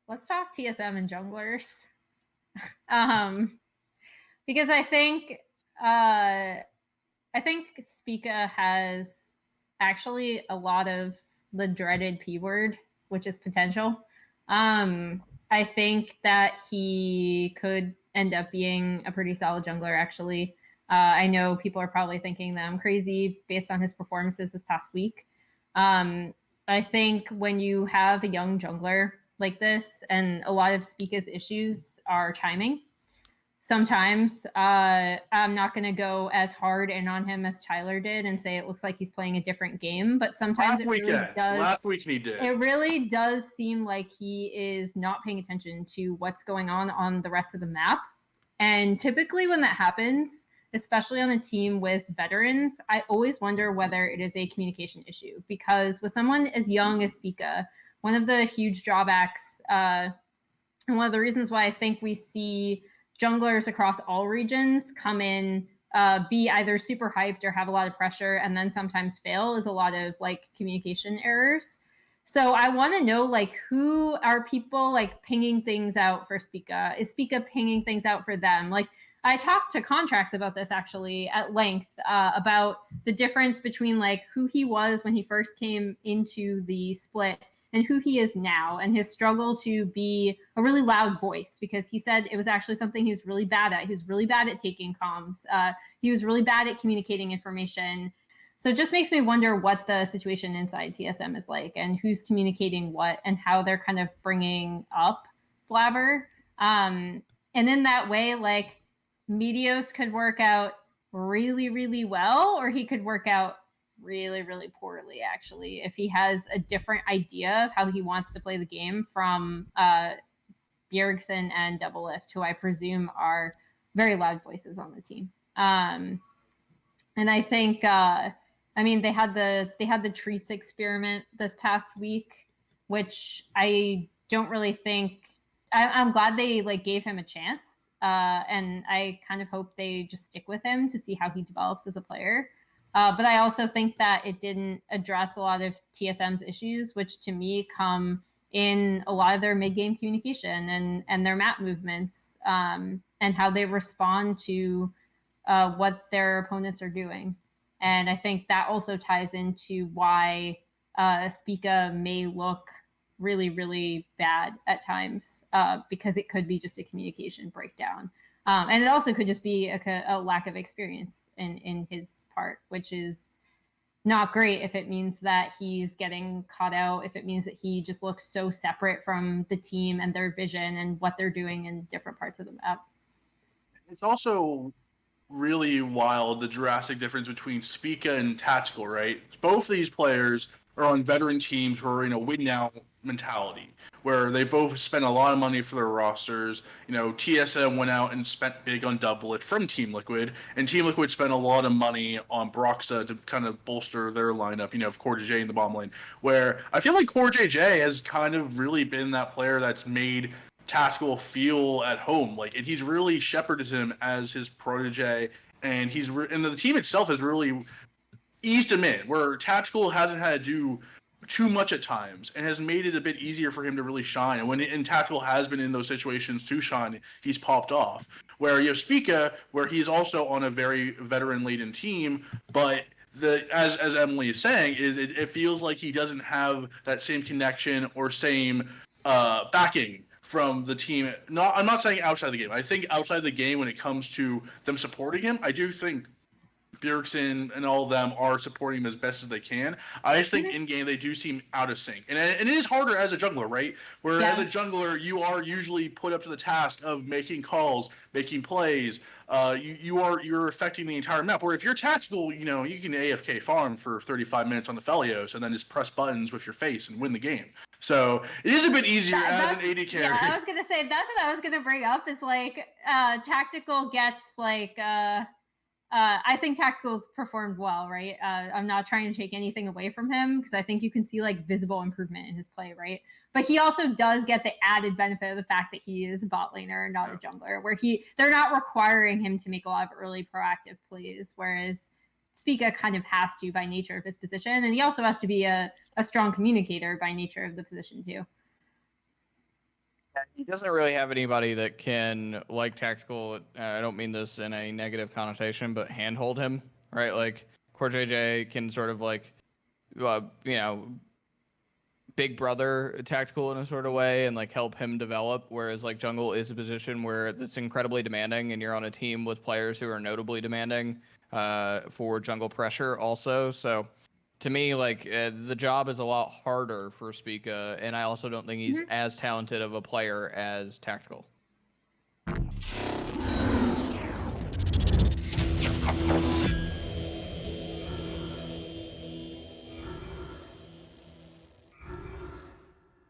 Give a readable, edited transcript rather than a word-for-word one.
let's talk TSM and junglers. Because I think Spica has actually a lot of the dreaded P word, which is potential. I think that he could end up being a pretty solid jungler, actually. I know people are probably thinking that I'm crazy based on his performances this past week. I think when you have a young jungler like this, and a lot of Spica's issues are timing, sometimes I'm not going to go as hard in on him as Tyler did and say it looks like he's playing a different game, but sometimes last week he did. It really does seem like he is not paying attention to what's going on the rest of the map. And typically when that happens, especially on a team with veterans, I always wonder whether it is a communication issue, because with someone as young as Spica, one of the huge drawbacks and one of the reasons why I think we see junglers across all regions come in, be either super hyped or have a lot of pressure and then sometimes fail, is a lot of like communication errors. So I want to know, like, who are people like pinging things out for Spica? Is Spica pinging things out for them? Like, I talked to Contracts about this actually at length, about the difference between like who he was when he first came into the split and who he is now, and his struggle to be a really loud voice, because he said it was actually something he was really bad at. He was really bad at taking comms. He was really bad at communicating information. So it just makes me wonder what the situation inside TSM is like, and who's communicating what, and how they're kind of bringing up Blabber. And in that way, like, Meteos could work out really, really well, or he could work out really, really poorly, actually, if he has a different idea of how he wants to play the game from Bjergsen and Doublelift, who I presume are very loud voices on the team. And I think, I mean, they had the treats experiment this past week, which I don't really think. I'm glad they like gave him a chance, and I kind of hope they just stick with him to see how he develops as a player. But I also think that it didn't address a lot of TSM's issues, which to me come in a lot of their mid-game communication and their map movements, and how they respond to what their opponents are doing. And I think that also ties into why Spica may look really, really bad at times, because it could be just a communication breakdown. And it also could just be a lack of experience in his part, which is not great if it means that he's getting caught out, if it means that he just looks so separate from the team and their vision and what they're doing in different parts of the map. It's also really wild, the drastic difference between Spica and Tactical, right? Both of these players are on veteran teams who are in a win now mentality, where they both spent a lot of money for their rosters. You know, TSM went out and spent big on Doublet from Team Liquid, and Team Liquid spent a lot of money on Broxa to kind of bolster their lineup, you know, of CoreJJ in the bottom lane, where I feel like CoreJJ has kind of really been that player that's made Tactical feel at home, like, and he's really shepherded him as his protege, and and the team itself has really eased him in, where Tactical hasn't had to do too much at times, and has made it a bit easier for him to really shine. And when Tactical has been in those situations to shine, he's popped off. Where you have Spica, where he's also on a very veteran-laden team, but as Emily is saying, it feels like he doesn't have that same connection or same backing from the team. I'm not saying outside the game. I think outside the game, when it comes to them supporting him, I do think Bjergsen and all of them are supporting him as best as they can. I just think in game they do seem out of sync, and it is harder as a jungler, right? Where as a jungler, you are usually put up to the task of making calls, making plays. You're affecting the entire map. Where if you're Tactical, you know, you can AFK farm for 35 minutes on the Felios and then just press buttons with your face and win the game. So it is a bit easier as an AD carry. Yeah, I was gonna say that's what I was gonna bring up, is like Tactical gets like I think Tactical's performed well, right? I'm not trying to take anything away from him, because I think you can see like visible improvement in his play, right? But he also does get the added benefit of the fact that he is a bot laner and not a jungler, where they're not requiring him to make a lot of early proactive plays, whereas Spica kind of has to by nature of his position, and he also has to be a strong communicator by nature of the position too. He doesn't really have anybody that can, like Tactical, I don't mean this in a negative connotation, but handhold him, right? Like, Core JJ can sort of like, big brother Tactical in a sort of way and like help him develop, whereas like Jungle is a position where it's incredibly demanding and you're on a team with players who are notably demanding for jungle pressure also. So to me, like the job is a lot harder for Spica, and I also don't think he's as talented of a player as Tactical.